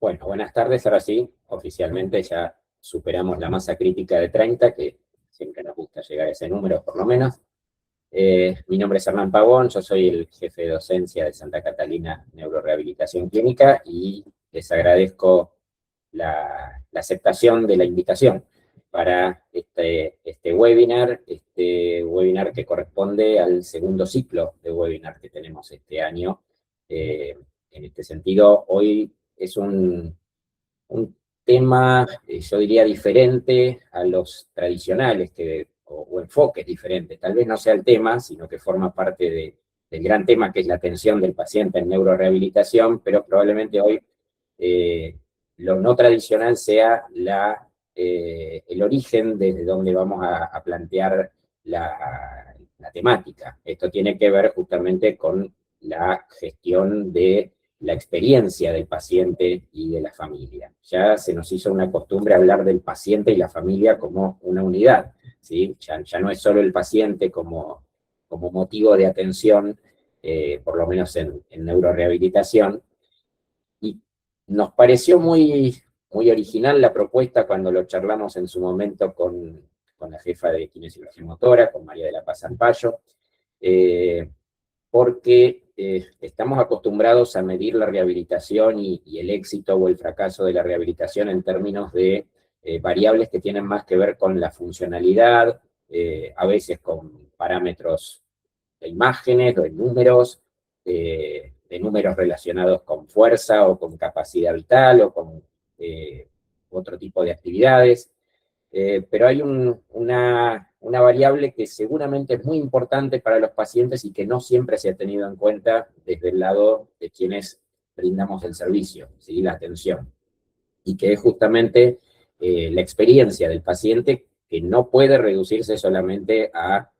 Bueno, buenas tardes. Ahora sí, oficialmente ya superamos la masa crítica de 30, que siempre nos gusta llegar a ese número, por lo menos. Mi nombre es Hernán Pavón, yo soy el jefe de docencia de Santa Catalina Neurorehabilitación Clínica y les agradezco la aceptación de la invitación para este webinar que corresponde al segundo ciclo de webinar que tenemos este año. En este sentido, hoy es un tema, yo diría, diferente a los tradicionales, o enfoques diferentes. Tal vez no sea el tema, sino que forma parte del gran tema que es la atención del paciente en neurorehabilitación, pero probablemente hoy lo no tradicional sea el origen desde donde vamos a plantear la temática. Esto tiene que ver justamente con la gestión de la experiencia del paciente y de la familia. Ya se nos hizo una costumbre hablar del paciente y la familia como una unidad, ¿sí? Ya no es solo el paciente como motivo de atención, por lo menos en neurorehabilitación, y nos pareció muy original la propuesta cuando lo charlamos en su momento con la jefa de kinesiología motora, con María de la Paz Ampayo, porque estamos acostumbrados a medir la rehabilitación y el éxito o el fracaso de la rehabilitación en términos de variables que tienen más que ver con la funcionalidad, a veces con parámetros de imágenes o de números relacionados con fuerza o con capacidad vital o con otro tipo de actividades. Pero hay una variable que seguramente es muy importante para los pacientes y que no siempre se ha tenido en cuenta desde el lado de quienes brindamos el servicio, ¿sí? La atención, y que es justamente la experiencia del paciente, que no puede reducirse solamente a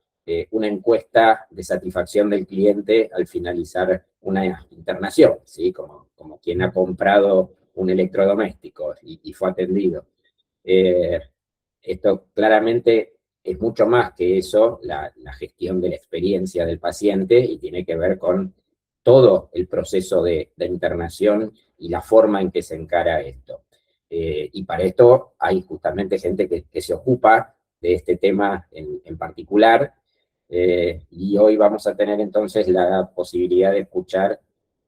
una encuesta de satisfacción del cliente al finalizar una internación, ¿sí? Como quien ha comprado un electrodoméstico y fue atendido. Eh, Esto claramente es mucho más que eso, la gestión de la experiencia del paciente, y tiene que ver con todo el proceso de internación y la forma en que se encara esto. Y para esto hay justamente gente que se ocupa de este tema en particular, y hoy vamos a tener entonces la posibilidad de escuchar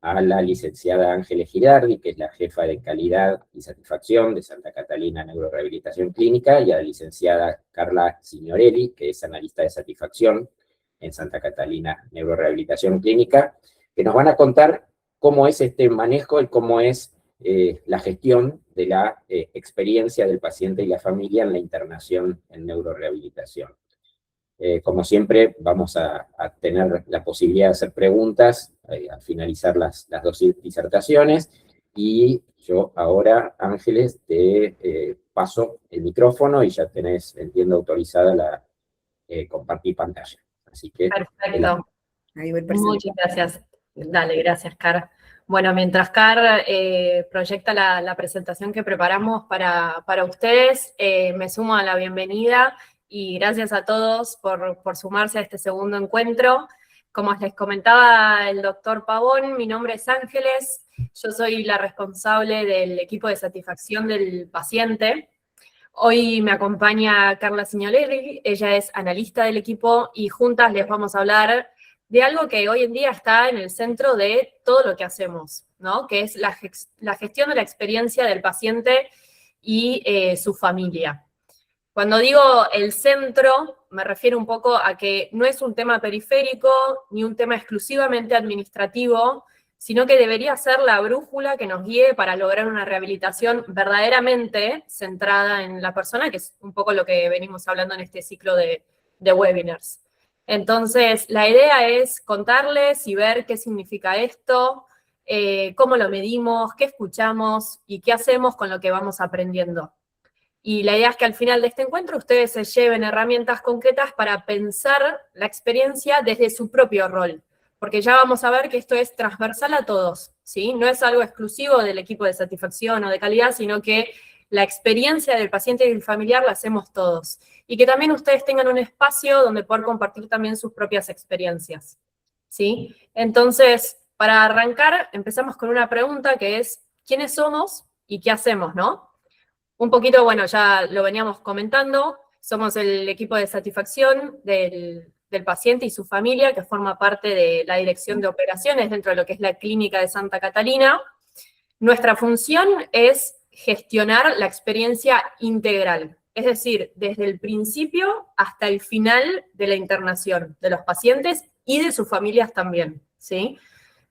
a la licenciada Ángeles Girardi, que es la jefa de calidad y satisfacción de Santa Catalina Neurorehabilitación Clínica, y a la licenciada Carla Signorelli, que es analista de satisfacción en Santa Catalina Neurorehabilitación Clínica, que nos van a contar cómo es este manejo y cómo es la gestión de la experiencia del paciente y la familia en la internación en neurorehabilitación. Como siempre, vamos a tener la posibilidad de hacer preguntas al finalizar las dos disertaciones, y yo ahora, Ángeles, te paso el micrófono y ya tenés, entiendo, autorizada la compartir pantalla. Así que... Perfecto. Ahí voy. Muchas gracias. Dale, gracias, Car. Bueno, mientras Car proyecta la presentación que preparamos para ustedes, me sumo a la bienvenida y gracias a todos por sumarse a este segundo encuentro. Como les comentaba el doctor Pavón, mi nombre es Ángeles, yo soy la responsable del equipo de satisfacción del paciente. Hoy me acompaña Carla Signorelli, ella es analista del equipo y juntas les vamos a hablar de algo que hoy en día está en el centro de todo lo que hacemos, ¿no? Que es la gestión de la experiencia del paciente y su familia. Cuando digo el centro, me refiero un poco a que no es un tema periférico ni un tema exclusivamente administrativo, sino que debería ser la brújula que nos guíe para lograr una rehabilitación verdaderamente centrada en la persona, que es un poco lo que venimos hablando en este ciclo de webinars. Entonces, la idea es contarles y ver qué significa esto, cómo lo medimos, qué escuchamos y qué hacemos con lo que vamos aprendiendo. Y la idea es que al final de este encuentro ustedes se lleven herramientas concretas para pensar la experiencia desde su propio rol, porque ya vamos a ver que esto es transversal a todos, ¿sí? No es algo exclusivo del equipo de satisfacción o de calidad, sino que la experiencia del paciente y del familiar la hacemos todos. Y que también ustedes tengan un espacio donde poder compartir también sus propias experiencias, ¿sí? Entonces, para arrancar, empezamos con una pregunta que es, ¿quiénes somos ¿Y qué hacemos, no? Un poquito, bueno, ya lo veníamos comentando, somos el equipo de satisfacción del paciente y su familia, que forma parte de la dirección de operaciones dentro de lo que es la clínica de Santa Catalina. Nuestra función es gestionar la experiencia integral, es decir, desde el principio hasta el final de la internación de los pacientes y de sus familias también, ¿sí?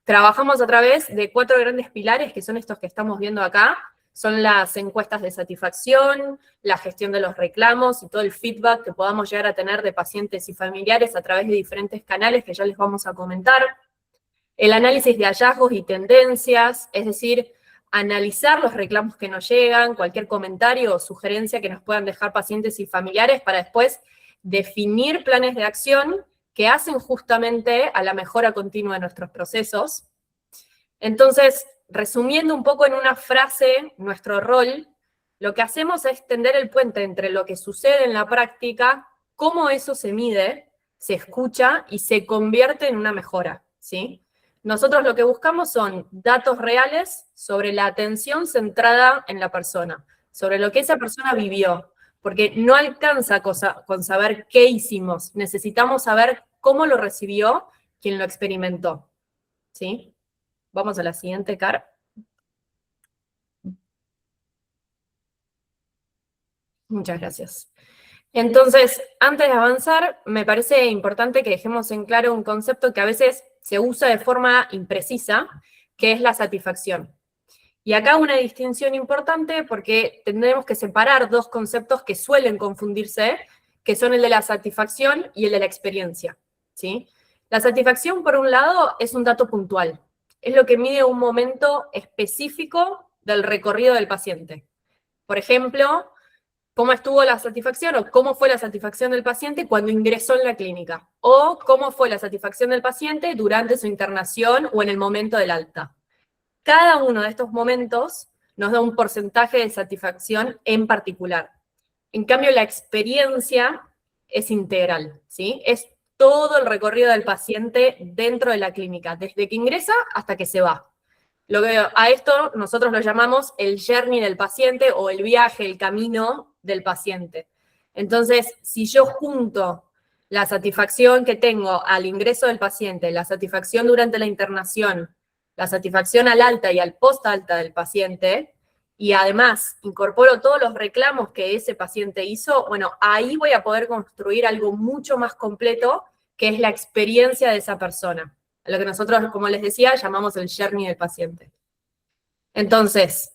Trabajamos a través de 4 grandes pilares, que son estos que estamos viendo acá. Son las encuestas de satisfacción, la gestión de los reclamos y todo el feedback que podamos llegar a tener de pacientes y familiares a través de diferentes canales que ya les vamos a comentar. El análisis de hallazgos y tendencias, es decir, analizar los reclamos que nos llegan, cualquier comentario o sugerencia que nos puedan dejar pacientes y familiares para después definir planes de acción que hacen justamente a la mejora continua de nuestros procesos. Entonces, resumiendo un poco en una frase nuestro rol, lo que hacemos es tender el puente entre lo que sucede en la práctica, cómo eso se mide, se escucha y se convierte en una mejora, ¿sí? Nosotros lo que buscamos son datos reales sobre la atención centrada en la persona, sobre lo que esa persona vivió, porque no alcanza con saber qué hicimos, necesitamos saber cómo lo recibió quien lo experimentó, ¿sí? Vamos a la siguiente, Car. Muchas gracias. Entonces, antes de avanzar, me parece importante que dejemos en claro un concepto que a veces se usa de forma imprecisa, que es la satisfacción. Y acá una distinción importante porque tendremos que separar 2 conceptos que suelen confundirse, que son el de la satisfacción y el de la experiencia, ¿sí? La satisfacción, por un lado, es un dato puntual. Es lo que mide un momento específico del recorrido del paciente. Por ejemplo, cómo estuvo la satisfacción o cómo fue la satisfacción del paciente cuando ingresó en la clínica, o cómo fue la satisfacción del paciente durante su internación o en el momento del alta. Cada uno de estos momentos nos da un porcentaje de satisfacción en particular. En cambio, la experiencia es integral, ¿sí? Es todo el recorrido del paciente dentro de la clínica, desde que ingresa hasta que se va. A esto nosotros lo llamamos el journey del paciente o el viaje, el camino del paciente. Entonces, si yo junto la satisfacción que tengo al ingreso del paciente, la satisfacción durante la internación, la satisfacción al alta y al post-alta del paciente, y además incorporo todos los reclamos que ese paciente hizo, bueno, ahí voy a poder construir algo mucho más completo, que es la experiencia de esa persona. A lo que nosotros, como les decía, llamamos el journey del paciente. Entonces,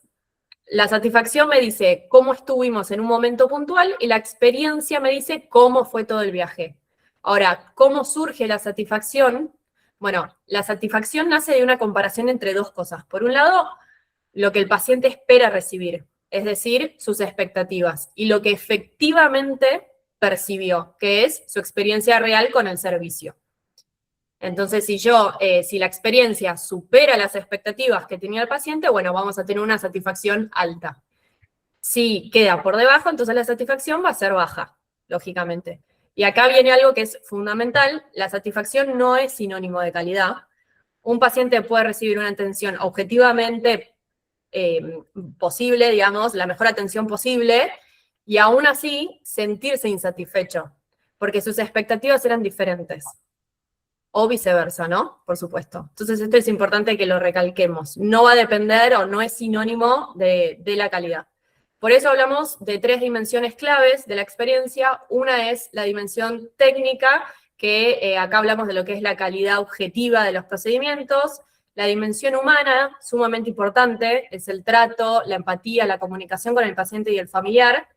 la satisfacción me dice cómo estuvimos en un momento puntual y la experiencia me dice cómo fue todo el viaje. Ahora, ¿cómo surge la satisfacción? Bueno, la satisfacción nace de una comparación entre 2 cosas. Por un lado, lo que el paciente espera recibir, es decir, sus expectativas, y lo que efectivamente percibió, que es su experiencia real con el servicio. Entonces, si la experiencia supera las expectativas que tenía el paciente, bueno, vamos a tener una satisfacción alta. Si queda por debajo, entonces la satisfacción va a ser baja, lógicamente. Y acá viene algo que es fundamental, la satisfacción no es sinónimo de calidad. Un paciente puede recibir una atención objetivamente posible, digamos, la mejor atención posible, y aún así sentirse insatisfecho, porque sus expectativas eran diferentes. O viceversa, ¿no? Por supuesto. Entonces esto es importante que lo recalquemos. No va a depender o no es sinónimo de la calidad. Por eso hablamos de 3 dimensiones claves de la experiencia. Una es la dimensión técnica, que acá hablamos de lo que es la calidad objetiva de los procedimientos. La dimensión humana, sumamente importante, es el trato, la empatía, la comunicación con el paciente y el familiar.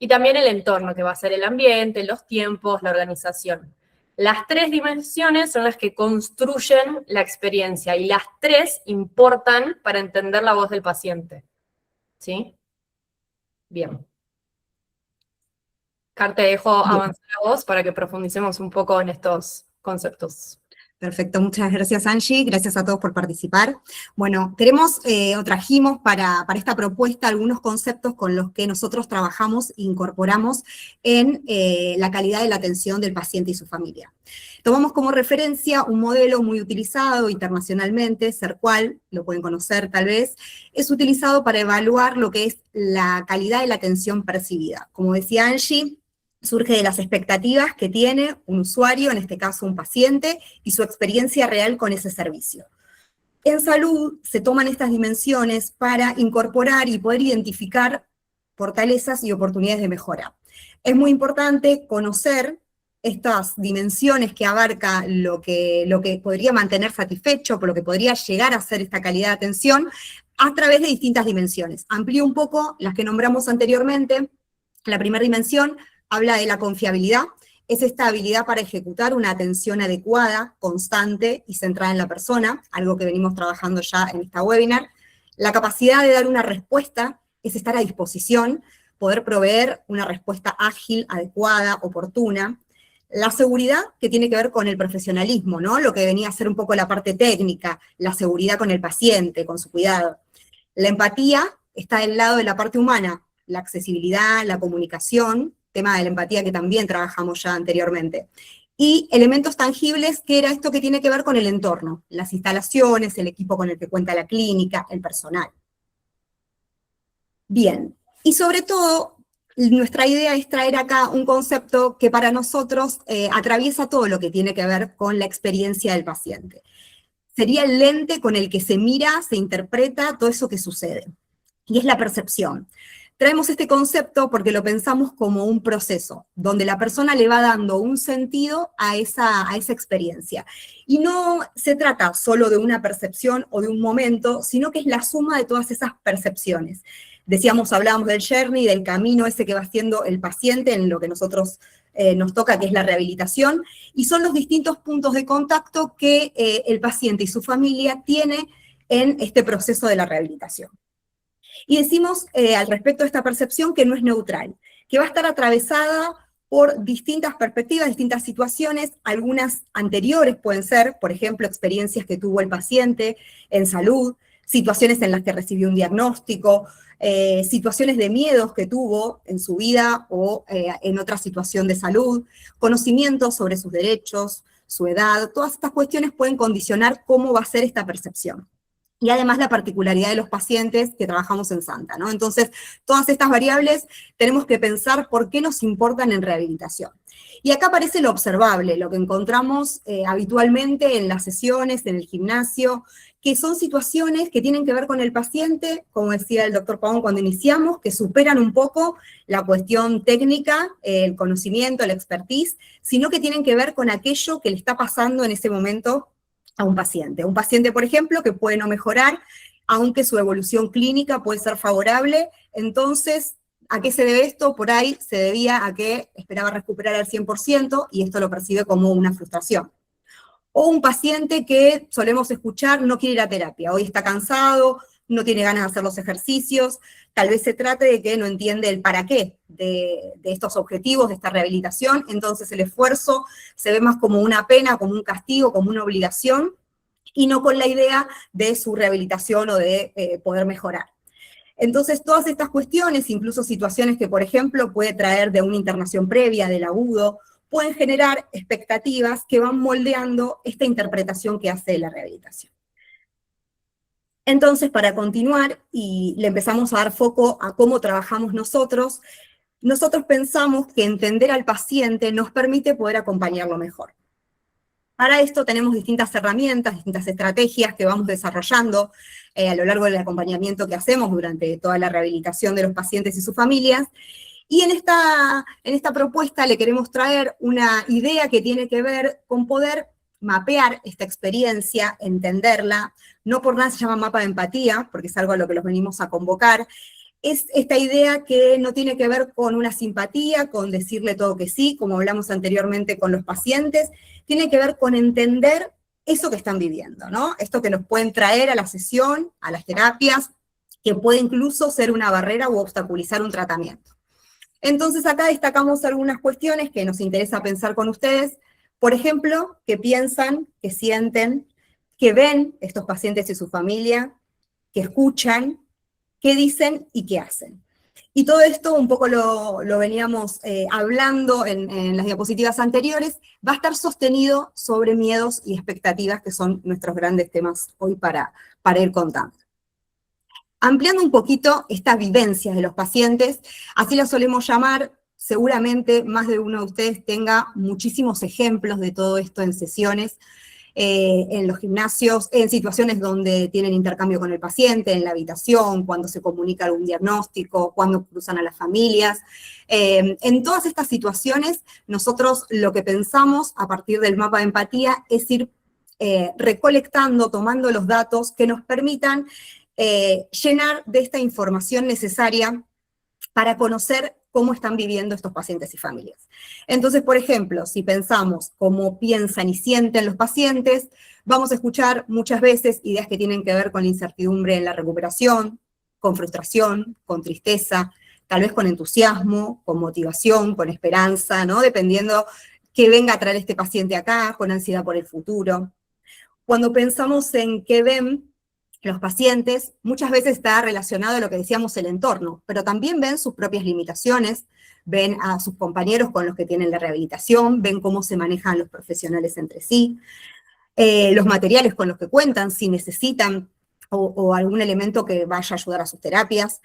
Y también el entorno, que va a ser el ambiente, los tiempos, la organización. Las 3 dimensiones son las que construyen la experiencia y las 3 importan para entender la voz del paciente. ¿Sí? Bien. Car, te dejo avanzar a vos para que profundicemos un poco en estos conceptos. Perfecto, muchas gracias Angie, gracias a todos por participar. Bueno, tenemos o trajimos para esta propuesta algunos conceptos con los que nosotros trabajamos e incorporamos en la calidad de la atención del paciente y su familia. Tomamos como referencia un modelo muy utilizado internacionalmente, CERQUAL, lo pueden conocer tal vez, es utilizado para evaluar lo que es la calidad de la atención percibida. Como decía Angie, surge de las expectativas que tiene un usuario, en este caso un paciente, y su experiencia real con ese servicio. En salud se toman estas dimensiones para incorporar y poder identificar fortalezas y oportunidades de mejora. Es muy importante conocer estas dimensiones que abarca lo que podría mantener satisfecho, por lo que podría llegar a ser esta calidad de atención, a través de distintas dimensiones. Amplío un poco las que nombramos anteriormente. La primera dimensión habla de la confiabilidad, es esta habilidad para ejecutar una atención adecuada, constante y centrada en la persona, algo que venimos trabajando ya en esta webinar. La capacidad de dar una respuesta es estar a disposición, poder proveer una respuesta ágil, adecuada, oportuna. La seguridad, que tiene que ver con el profesionalismo, ¿no? Lo que venía a ser un poco la parte técnica, la seguridad con el paciente, con su cuidado. La empatía está del lado de la parte humana, la accesibilidad, la comunicación, tema de la empatía que también trabajamos ya anteriormente. Y elementos tangibles, que era esto que tiene que ver con el entorno, las instalaciones, el equipo con el que cuenta la clínica, el personal. Bien, y sobre todo, nuestra idea es traer acá un concepto que para nosotros atraviesa todo lo que tiene que ver con la experiencia del paciente. Sería el lente con el que se mira, se interpreta todo eso que sucede, y es la percepción. Traemos este concepto porque lo pensamos como un proceso, donde la persona le va dando un sentido a esa experiencia. Y no se trata solo de una percepción o de un momento, sino que es la suma de todas esas percepciones. Hablábamos del journey, del camino ese que va haciendo el paciente en lo que nosotros nos toca, que es la rehabilitación, y son los distintos puntos de contacto que el paciente y su familia tiene en este proceso de la rehabilitación. Y decimos al respecto de esta percepción que no es neutral, que va a estar atravesada por distintas perspectivas, distintas situaciones, algunas anteriores pueden ser, por ejemplo, experiencias que tuvo el paciente en salud, situaciones en las que recibió un diagnóstico, situaciones de miedos que tuvo en su vida o en otra situación de salud, conocimientos sobre sus derechos, su edad, todas estas cuestiones pueden condicionar cómo va a ser esta percepción. Y además la particularidad de los pacientes que trabajamos en Santa, ¿no? Entonces, todas estas variables tenemos que pensar por qué nos importan en rehabilitación. Y acá aparece lo observable, lo que encontramos habitualmente en las sesiones, en el gimnasio, que son situaciones que tienen que ver con el paciente, como decía el doctor Pavón cuando iniciamos, que superan un poco la cuestión técnica, el conocimiento, la expertise, sino que tienen que ver con aquello que le está pasando en ese momento a un paciente. Un paciente, por ejemplo, que puede no mejorar, aunque su evolución clínica puede ser favorable. Entonces, ¿a qué se debe esto? Por ahí se debía a que esperaba recuperar al 100% y esto lo percibe como una frustración. O un paciente que solemos escuchar no quiere ir a terapia, hoy está cansado, no tiene ganas de hacer los ejercicios, tal vez se trate de que no entiende el para qué de estos objetivos, de esta rehabilitación, entonces el esfuerzo se ve más como una pena, como un castigo, como una obligación, y no con la idea de su rehabilitación o de poder mejorar. Entonces, todas estas cuestiones, incluso situaciones que, por ejemplo, puede traer de una internación previa, del agudo, pueden generar expectativas que van moldeando esta interpretación que hace de la rehabilitación. Entonces, para continuar, y le empezamos a dar foco a cómo trabajamos nosotros pensamos que entender al paciente nos permite poder acompañarlo mejor. Para esto tenemos distintas herramientas, distintas estrategias que vamos desarrollando a lo largo del acompañamiento que hacemos durante toda la rehabilitación de los pacientes y sus familias. Y en esta propuesta le queremos traer una idea que tiene que ver con poder mapear esta experiencia, entenderla. No por nada se llama mapa de empatía, porque es algo a lo que los venimos a convocar. Es esta idea que no tiene que ver con una simpatía, con decirle todo que sí, como hablamos anteriormente con los pacientes, tiene que ver con entender eso que están viviendo, ¿no? Esto que nos pueden traer a la sesión, a las terapias, que puede incluso ser una barrera u obstaculizar un tratamiento. Entonces acá destacamos algunas cuestiones que nos interesa pensar con ustedes Por ejemplo, que piensan, que sienten, que ven estos pacientes y su familia, que escuchan, qué dicen y qué hacen. Y todo esto un poco lo veníamos hablando en las diapositivas anteriores, va a estar sostenido sobre miedos y expectativas, que son nuestros grandes temas hoy para ir contando. Ampliando un poquito estas vivencias de los pacientes, así las solemos llamar, seguramente más de uno de ustedes tenga muchísimos ejemplos de todo esto en sesiones, en los gimnasios, en situaciones donde tienen intercambio con el paciente, en la habitación, cuando se comunica algún diagnóstico, cuando cruzan a las familias. En todas estas situaciones, nosotros lo que pensamos a partir del mapa de empatía es ir recolectando, tomando los datos que nos permitan llenar de esta información necesaria para conocer cómo están viviendo estos pacientes y familias. Entonces, por ejemplo, si pensamos cómo piensan y sienten los pacientes, vamos a escuchar muchas veces ideas que tienen que ver con la incertidumbre en la recuperación, con frustración, con tristeza, tal vez con entusiasmo, con motivación, con esperanza, ¿no? Dependiendo qué venga a traer este paciente acá, con ansiedad por el futuro. Cuando pensamos en qué ven los pacientes, muchas veces está relacionado a lo que decíamos, el entorno, pero también ven sus propias limitaciones, ven a sus compañeros con los que tienen la rehabilitación, ven cómo se manejan los profesionales entre sí, los materiales con los que cuentan, si necesitan o algún elemento que vaya a ayudar a sus terapias.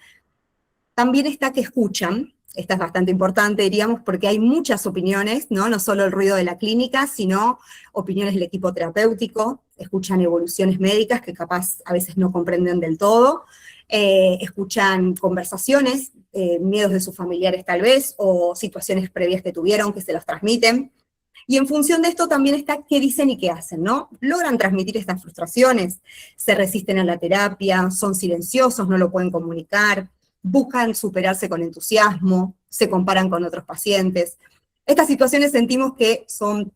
También está que escuchan. Esta es bastante importante, diríamos, porque hay muchas opiniones, ¿no? No solo el ruido de la clínica, sino opiniones del equipo terapéutico, escuchan evoluciones médicas que capaz a veces no comprenden del todo, escuchan conversaciones, miedos de sus familiares tal vez, o situaciones previas que tuvieron que se los transmiten. Y en función de esto también está qué dicen y qué hacen, ¿no? Logran transmitir estas frustraciones, se resisten a la terapia, son silenciosos, no lo pueden comunicar, buscan superarse con entusiasmo, se comparan con otros pacientes. Estas situaciones sentimos que son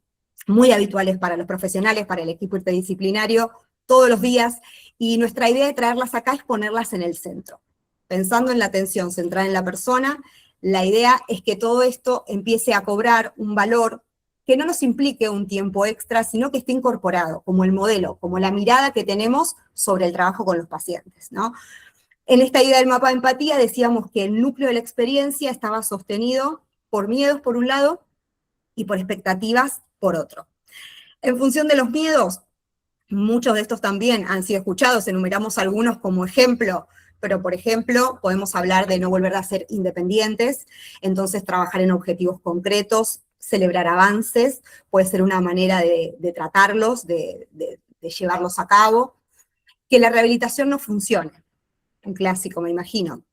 muy habituales para los profesionales, para el equipo interdisciplinario, todos los días, y nuestra idea de traerlas acá es ponerlas en el centro. Pensando en la atención centrada en la persona, la idea es que todo esto empiece a cobrar un valor que no nos implique un tiempo extra, sino que esté incorporado como el modelo, como la mirada que tenemos sobre el trabajo con los pacientes, ¿no? En esta idea del mapa de empatía decíamos que el núcleo de la experiencia estaba sostenido por miedos por un lado y por expectativas por otro. En función de los miedos, muchos de estos también han sido escuchados, enumeramos algunos como ejemplo, pero por ejemplo podemos hablar de no volver a ser independientes, entonces trabajar en objetivos concretos, celebrar avances, puede ser una manera de tratarlos, de llevarlos a cabo, que la rehabilitación no funcione. Un clásico, me imagino.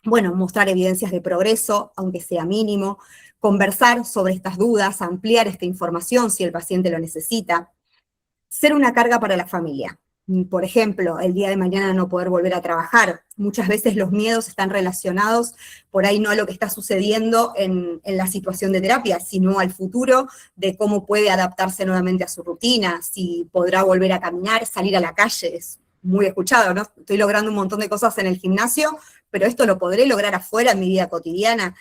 Bueno, mostrar evidencias de progreso, aunque sea mínimo, conversar sobre estas dudas, ampliar esta información si el paciente lo necesita, ser una carga para la familia. Por ejemplo, el día de mañana no poder volver a trabajar. Muchas veces los miedos están relacionados por ahí no a lo que está sucediendo en la situación de terapia, sino al futuro de cómo puede adaptarse nuevamente a su rutina, si podrá volver a caminar, salir a la calle. Es muy escuchado, ¿no? Estoy logrando un montón de cosas en el gimnasio, pero esto lo podré lograr afuera en mi vida cotidiana.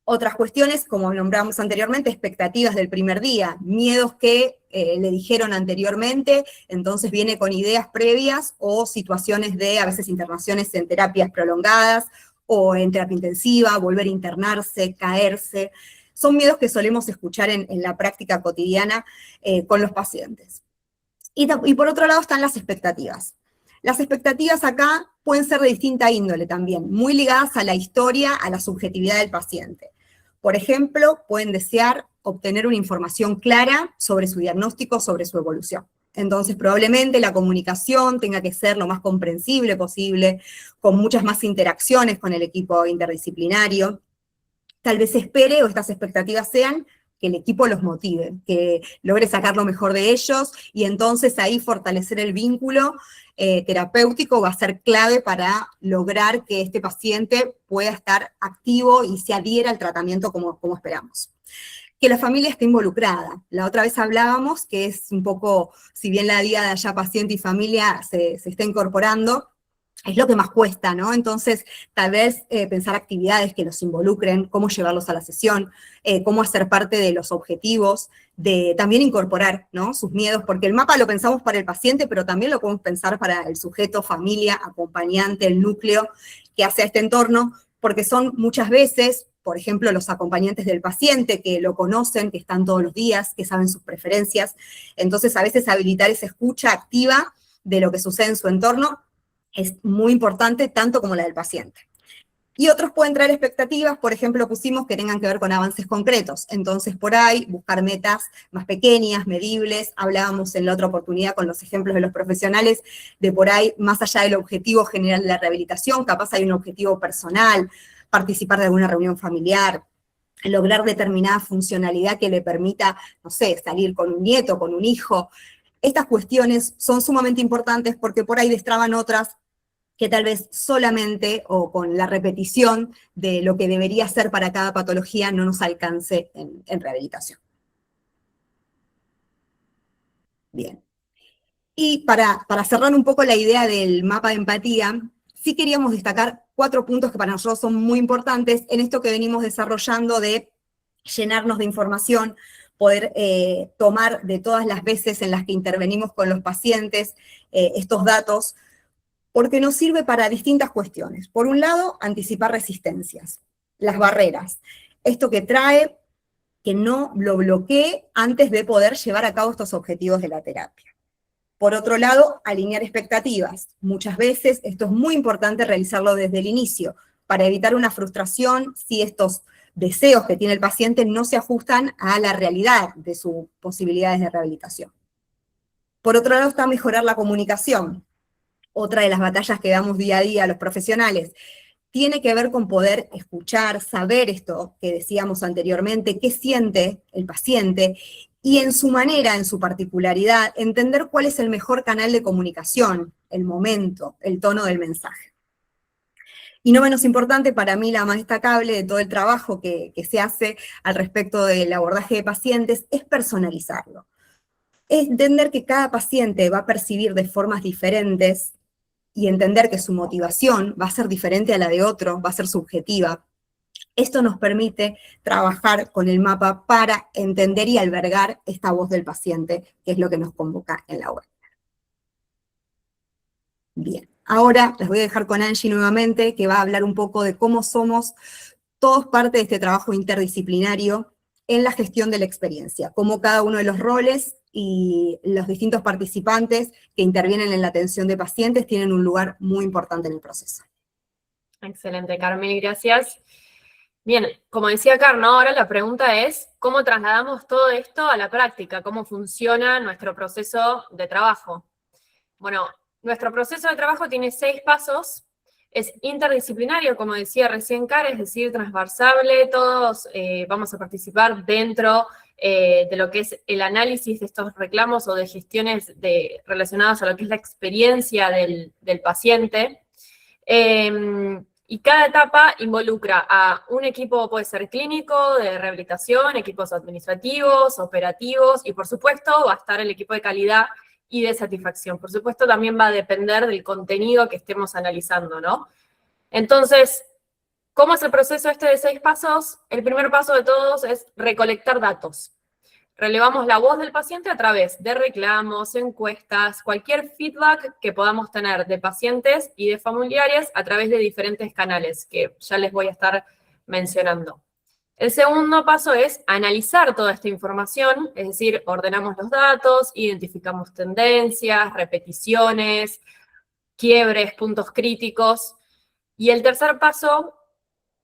Otras cuestiones, como nombramos anteriormente, expectativas del primer día, miedos que le dijeron anteriormente, entonces viene con ideas previas o situaciones de, a veces, internaciones en terapias prolongadas o en terapia intensiva, volver a internarse, caerse. Son miedos que solemos escuchar en la práctica cotidiana con los pacientes. Y por otro lado están las expectativas. Las expectativas acá pueden ser de distinta índole también, muy ligadas a la historia, a la subjetividad del paciente. Por ejemplo, pueden desear obtener una información clara sobre su diagnóstico, sobre su evolución. Entonces, probablemente la comunicación tenga que ser lo más comprensible posible, con muchas más interacciones con el equipo interdisciplinario. Tal vez espere, o estas expectativas sean, que el equipo los motive, que logre sacar lo mejor de ellos, y entonces ahí fortalecer el vínculo terapéutico va a ser clave para lograr que este paciente pueda estar activo y se adhiera al tratamiento como esperamos. Que la familia esté involucrada. La otra vez hablábamos que es un poco, si bien la diada ya paciente y familia se está incorporando, es lo que más cuesta, ¿no? Entonces, tal vez pensar actividades que los involucren, cómo llevarlos a la sesión, cómo hacer parte de los objetivos, de también incorporar, ¿no?, sus miedos, porque el mapa lo pensamos para el paciente, pero también lo podemos pensar para el sujeto, familia, acompañante, el núcleo que hace a este entorno, porque son muchas veces, por ejemplo, los acompañantes del paciente que lo conocen, que están todos los días, que saben sus preferencias. Entonces, a veces habilitar esa escucha activa de lo que sucede en su entorno es muy importante, tanto como la del paciente. Y otros pueden traer expectativas, por ejemplo, pusimos que tengan que ver con avances concretos. Entonces, por ahí, buscar metas más pequeñas, medibles. Hablábamos en la otra oportunidad con los ejemplos de los profesionales, de por ahí, más allá del objetivo general de la rehabilitación, capaz hay un objetivo personal, participar de alguna reunión familiar, lograr determinada funcionalidad que le permita, no sé, salir con un nieto, con un hijo. Estas cuestiones son sumamente importantes porque por ahí destraban otras que tal vez solamente o con la repetición de lo que debería ser para cada patología no nos alcance en rehabilitación. Bien. Y para cerrar un poco la idea del mapa de empatía, sí queríamos destacar 4 puntos que para nosotros son muy importantes en esto que venimos desarrollando de llenarnos de información, poder tomar de todas las veces en las que intervenimos con los pacientes estos datos, porque nos sirve para distintas cuestiones. Por un lado, anticipar resistencias, las barreras. Esto que trae que no lo bloquee antes de poder llevar a cabo estos objetivos de la terapia. Por otro lado, alinear expectativas. Muchas veces esto es muy importante realizarlo desde el inicio, para evitar una frustración si estos deseos que tiene el paciente no se ajustan a la realidad de sus posibilidades de rehabilitación. Por otro lado está mejorar la comunicación. Otra de las batallas que damos día a día a los profesionales, tiene que ver con poder escuchar, saber esto que decíamos anteriormente, qué siente el paciente, y en su manera, en su particularidad, entender cuál es el mejor canal de comunicación, el momento, el tono del mensaje. Y no menos importante, para mí la más destacable de todo el trabajo que se hace al respecto del abordaje de pacientes, es personalizarlo. Es entender que cada paciente va a percibir de formas diferentes, y entender que su motivación va a ser diferente a la de otro, va a ser subjetiva. Esto nos permite trabajar con el mapa para entender y albergar esta voz del paciente, que es lo que nos convoca en la web. Bien, ahora les voy a dejar con Angie nuevamente, que va a hablar un poco de cómo somos todos parte de este trabajo interdisciplinario en la gestión de la experiencia, cómo cada uno de los roles y los distintos participantes que intervienen en la atención de pacientes tienen un lugar muy importante en el proceso. Excelente, Carmen, gracias. Bien, como decía Carmen, ahora la pregunta es, ¿cómo trasladamos todo esto a la práctica? ¿Cómo funciona nuestro proceso de trabajo? Bueno, nuestro proceso de trabajo tiene 6 pasos. Es interdisciplinario, como decía recién Cara, es decir, transversable, todos vamos a participar dentro de lo que es el análisis de estos reclamos o de gestiones relacionadas a lo que es la experiencia del paciente. Y cada etapa involucra a un equipo, puede ser clínico, de rehabilitación, equipos administrativos, operativos, y por supuesto va a estar el equipo de calidad y de satisfacción. Por supuesto, también va a depender del contenido que estemos analizando, ¿no? Entonces, ¿cómo es el proceso este de 6 pasos? El primer paso de todos es recolectar datos. Relevamos la voz del paciente a través de reclamos, encuestas, cualquier feedback que podamos tener de pacientes y de familiares a través de diferentes canales, que ya les voy a estar mencionando. El segundo paso es analizar toda esta información, es decir, ordenamos los datos, identificamos tendencias, repeticiones, quiebres, puntos críticos. Y el tercer paso,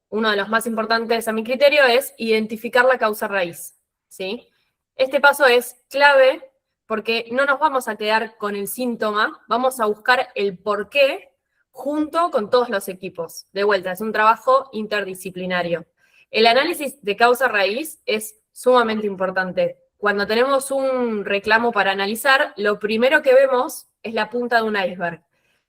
uno de los más importantes a mi criterio, es identificar la causa raíz, ¿sí? Este paso es clave porque no nos vamos a quedar con el síntoma, vamos a buscar el porqué junto con todos los equipos. De vuelta, es un trabajo interdisciplinario. El análisis de causa raíz es sumamente importante. Cuando tenemos un reclamo para analizar, lo primero que vemos es la punta de un iceberg.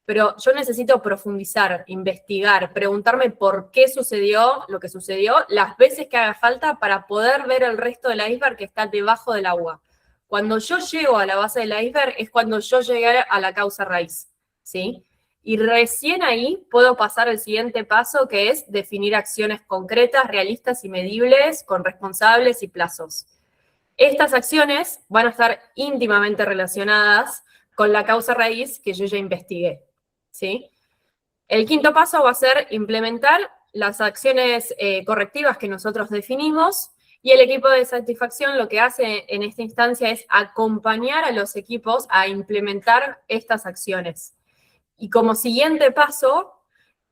Pero yo necesito profundizar, investigar, preguntarme por qué sucedió lo que sucedió las veces que haga falta para poder ver el resto del iceberg que está debajo del agua. Cuando yo llego a la base del iceberg es cuando yo llegué a la causa raíz, ¿sí? y recién ahí puedo pasar al siguiente paso, que es definir acciones concretas, realistas y medibles, con responsables y plazos. Estas acciones van a estar íntimamente relacionadas con la causa raíz que yo ya investigué, ¿sí? El quinto paso va a ser implementar las acciones correctivas que nosotros definimos, y el equipo de satisfacción lo que hace en esta instancia es acompañar a los equipos a implementar estas acciones. Y como siguiente paso,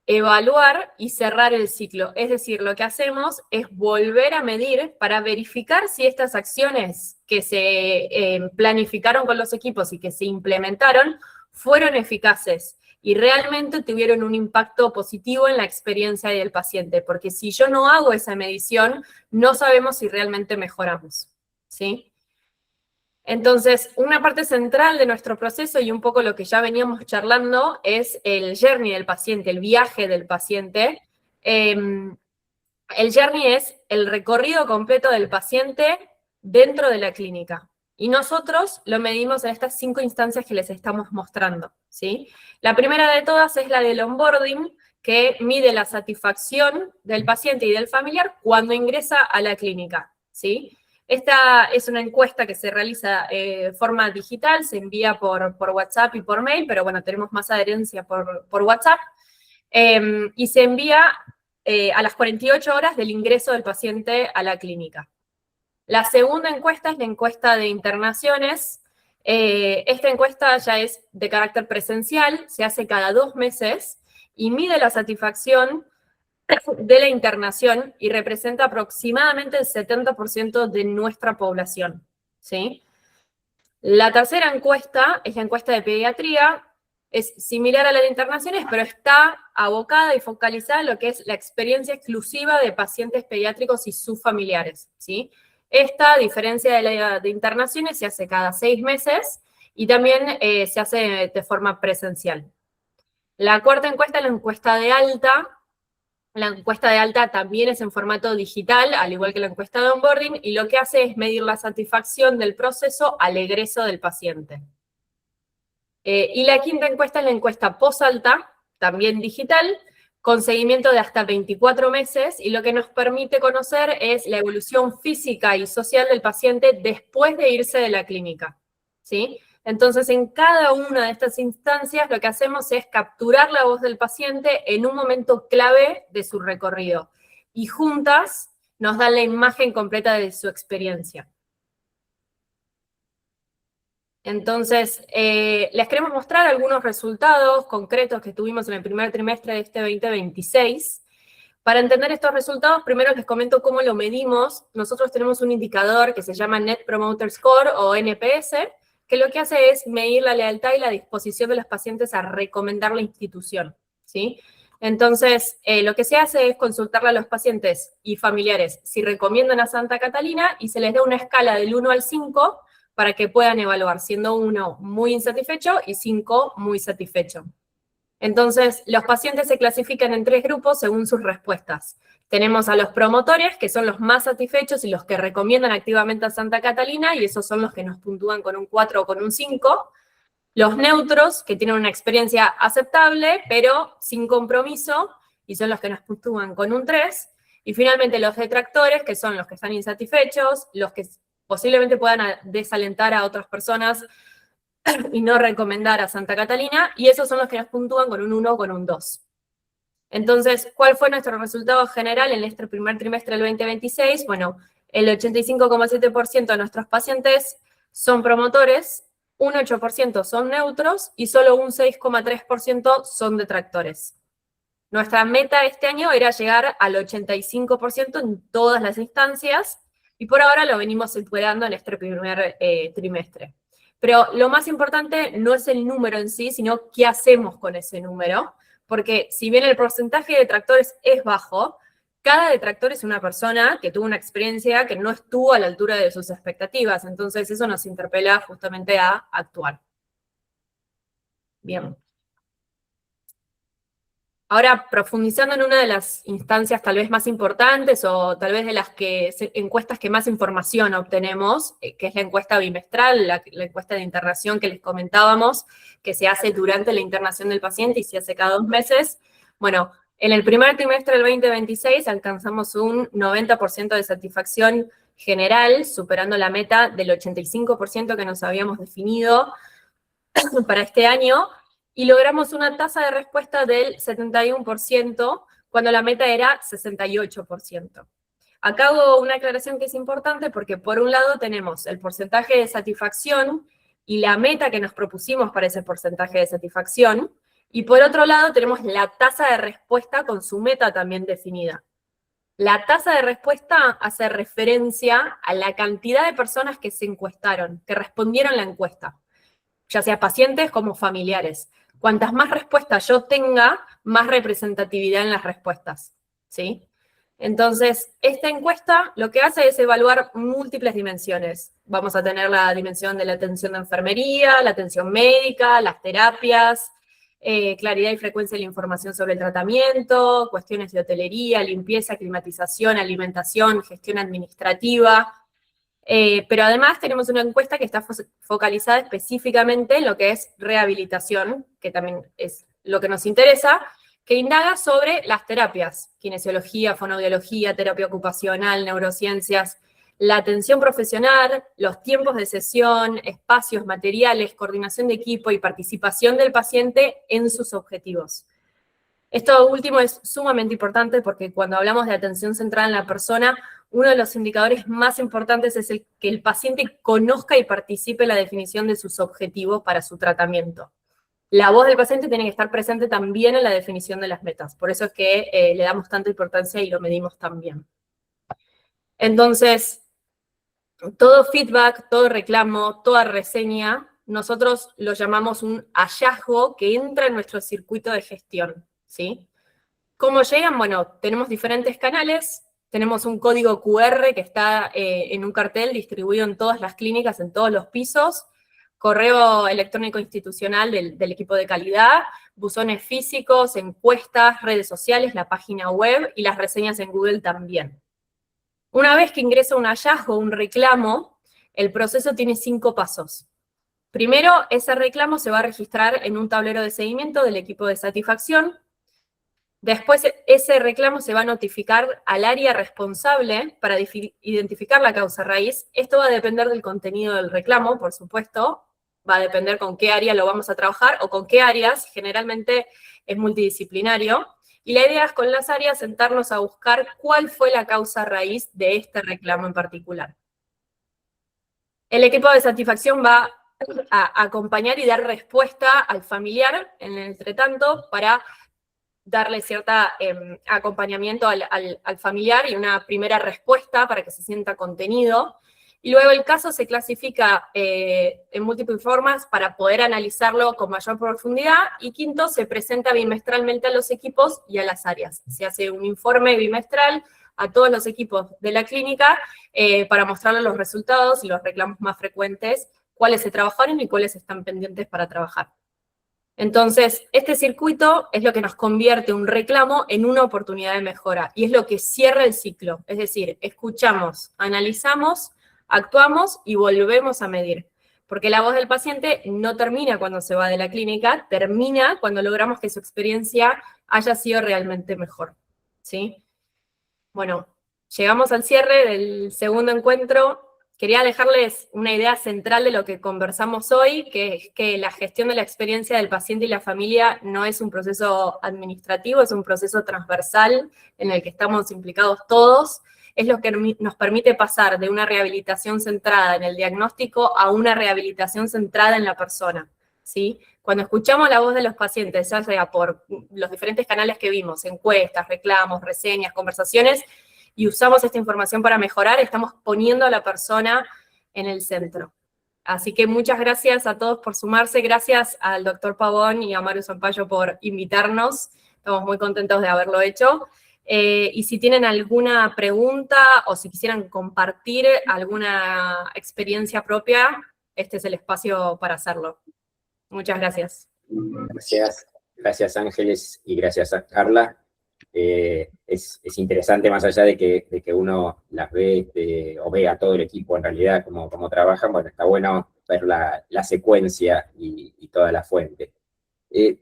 evaluar y cerrar el ciclo. Es decir, lo que hacemos es volver a medir para verificar si estas acciones que se planificaron con los equipos y que se implementaron fueron eficaces y realmente tuvieron un impacto positivo en la experiencia del paciente, porque si yo no hago esa medición, no sabemos si realmente mejoramos, ¿sí? Entonces, una parte central de nuestro proceso, y un poco lo que ya veníamos charlando, es el journey del paciente, el viaje del paciente. El journey es el recorrido completo del paciente dentro de la clínica. Y nosotros lo medimos en estas 5 instancias que les estamos mostrando, ¿sí? La primera de todas es la del onboarding, que mide la satisfacción del paciente y del familiar cuando ingresa a la clínica, ¿sí? Esta es una encuesta que se realiza de forma digital, se envía por WhatsApp y por mail, pero bueno, tenemos más adherencia por WhatsApp, y se envía a las 48 horas del ingreso del paciente a la clínica. La segunda encuesta es la encuesta de internaciones. Esta encuesta ya es de carácter presencial, se hace cada 2 meses y mide la satisfacción de la internación y representa aproximadamente el 70% de nuestra población, ¿sí? La tercera encuesta es la encuesta de pediatría, es similar a la de internaciones, pero está abocada y focalizada en lo que es la experiencia exclusiva de pacientes pediátricos y sus familiares, ¿sí? Esta, a diferencia de la de internaciones, se hace cada 6 meses y también se hace de forma presencial. La cuarta encuesta es la encuesta de alta. La encuesta de alta también es en formato digital, al igual que la encuesta de onboarding, y lo que hace es medir la satisfacción del proceso al egreso del paciente. Y la quinta encuesta es la encuesta post-alta, también digital, con seguimiento de hasta 24 meses, y lo que nos permite conocer es la evolución física y social del paciente después de irse de la clínica, ¿sí? Entonces, en cada una de estas instancias, lo que hacemos es capturar la voz del paciente en un momento clave de su recorrido, y juntas nos dan la imagen completa de su experiencia. Entonces, les queremos mostrar algunos resultados concretos que tuvimos en el primer trimestre de este 2026. Para entender estos resultados, primero les comento cómo lo medimos. Nosotros tenemos un indicador que se llama Net Promoter Score o NPS, que lo que hace es medir la lealtad y la disposición de los pacientes a recomendar la institución, ¿sí? Entonces, lo que se hace es consultarle a los pacientes y familiares si recomiendan a Santa Catalina y se les da una escala del 1 al 5 para que puedan evaluar, siendo 1 muy insatisfecho y 5 muy satisfecho. Entonces, los pacientes se clasifican en 3 grupos según sus respuestas. Tenemos a los promotores, que son los más satisfechos y los que recomiendan activamente a Santa Catalina, y esos son los que nos puntúan con un 4 o con un 5. Los neutros, que tienen una experiencia aceptable, pero sin compromiso, y son los que nos puntúan con un 3. Y finalmente los detractores, que son los que están insatisfechos, los que posiblemente puedan desalentar a otras personas y no recomendar a Santa Catalina, y esos son los que nos puntúan con un 1 o con un 2. Entonces, ¿cuál fue nuestro resultado general en este primer trimestre del 2026? Bueno, el 85,7% de nuestros pacientes son promotores, un 8% son neutros y solo un 6,3% son detractores. Nuestra meta este año era llegar al 85% en todas las instancias, y por ahora lo venimos superando en este primer trimestre. Pero lo más importante no es el número en sí, sino qué hacemos con ese número, porque si bien el porcentaje de detractores es bajo, cada detractor es una persona que tuvo una experiencia que no estuvo a la altura de sus expectativas, entonces eso nos interpela justamente a actuar. Bien. Ahora, profundizando en una de las instancias tal vez más importantes o tal vez de las encuestas que más información obtenemos, que es la encuesta bimestral, la encuesta de internación que les comentábamos, que se hace durante la internación del paciente y se hace cada 2 meses. Bueno, en el primer trimestre del 2026 alcanzamos un 90% de satisfacción general, superando la meta del 85% que nos habíamos definido para este año, y logramos una tasa de respuesta del 71%, cuando la meta era 68%. Acá hago una aclaración que es importante porque por un lado tenemos el porcentaje de satisfacción y la meta que nos propusimos para ese porcentaje de satisfacción, y por otro lado tenemos la tasa de respuesta con su meta también definida. La tasa de respuesta hace referencia a la cantidad de personas que se encuestaron, que respondieron la encuesta, ya sea pacientes como familiares. Cuantas más respuestas yo tenga, más representatividad en las respuestas, ¿sí? Entonces, esta encuesta lo que hace es evaluar múltiples dimensiones. Vamos a tener la dimensión de la atención de enfermería, la atención médica, las terapias, claridad y frecuencia de la información sobre el tratamiento, cuestiones de hotelería, limpieza, climatización, alimentación, gestión administrativa. Pero además tenemos una encuesta que está focalizada específicamente en lo que es rehabilitación, que también es lo que nos interesa, que indaga sobre las terapias, kinesiología, fonoaudiología, terapia ocupacional, neurociencias, la atención profesional, los tiempos de sesión, espacios, materiales, coordinación de equipo y participación del paciente en sus objetivos. Esto último es sumamente importante porque cuando hablamos de atención centrada en la persona, uno de los indicadores más importantes es que el paciente conozca y participe en la definición de sus objetivos para su tratamiento. La voz del paciente tiene que estar presente también en la definición de las metas. Por eso es que le damos tanta importancia y lo medimos también. Entonces, todo feedback, todo reclamo, toda reseña, nosotros lo llamamos un hallazgo que entra en nuestro circuito de gestión, ¿sí? ¿Cómo llegan? Bueno, tenemos diferentes canales, tenemos un código QR que está en un cartel distribuido en todas las clínicas, en todos los pisos, correo electrónico institucional del equipo de calidad, buzones físicos, encuestas, redes sociales, la página web y las reseñas en Google también. Una vez que ingresa un hallazgo, un reclamo, el proceso tiene 5 pasos. Primero, ese reclamo se va a registrar en un tablero de seguimiento del equipo de satisfacción. Después, ese reclamo se va a notificar al área responsable para identificar la causa raíz. Esto va a depender del contenido del reclamo, por supuesto. Va a depender con qué área lo vamos a trabajar o con qué áreas. Generalmente es multidisciplinario. Y la idea es con las áreas sentarnos a buscar cuál fue la causa raíz de este reclamo en particular. El equipo de satisfacción va a acompañar y dar respuesta al familiar en el entretanto para darle cierta acompañamiento al familiar y una primera respuesta para que se sienta contenido. Y luego el caso se clasifica en múltiples formas para poder analizarlo con mayor profundidad. Y quinto, se presenta bimestralmente a los equipos y a las áreas. Se hace un informe bimestral a todos los equipos de la clínica para mostrarles los resultados y los reclamos más frecuentes, cuáles se trabajaron y cuáles están pendientes para trabajar. Entonces, este circuito es lo que nos convierte un reclamo en una oportunidad de mejora y es lo que cierra el ciclo. Es decir, escuchamos, analizamos, actuamos y volvemos a medir. Porque la voz del paciente no termina cuando se va de la clínica, termina cuando logramos que su experiencia haya sido realmente mejor, ¿sí? Bueno, llegamos al cierre del segundo encuentro. Quería dejarles una idea central de lo que conversamos hoy, que es que la gestión de la experiencia del paciente y la familia no es un proceso administrativo, es un proceso transversal en el que estamos implicados todos. Es lo que nos permite pasar de una rehabilitación centrada en el diagnóstico a una rehabilitación centrada en la persona, ¿sí? Cuando escuchamos la voz de los pacientes, ya sea por los diferentes canales que vimos, encuestas, reclamos, reseñas, conversaciones, y usamos esta información para mejorar, estamos poniendo a la persona en el centro. Así que muchas gracias a todos por sumarse, gracias al doctor Pavón y a Mario Zampayo por invitarnos, estamos muy contentos de haberlo hecho. Y si tienen alguna pregunta o si quisieran compartir alguna experiencia propia, este es el espacio para hacerlo. Muchas gracias. Gracias. Gracias, Ángeles, y gracias a Carla. Es interesante, más allá de que uno las ve, o ve a todo el equipo en realidad cómo trabajan, bueno, está bueno ver la secuencia y toda la fuente.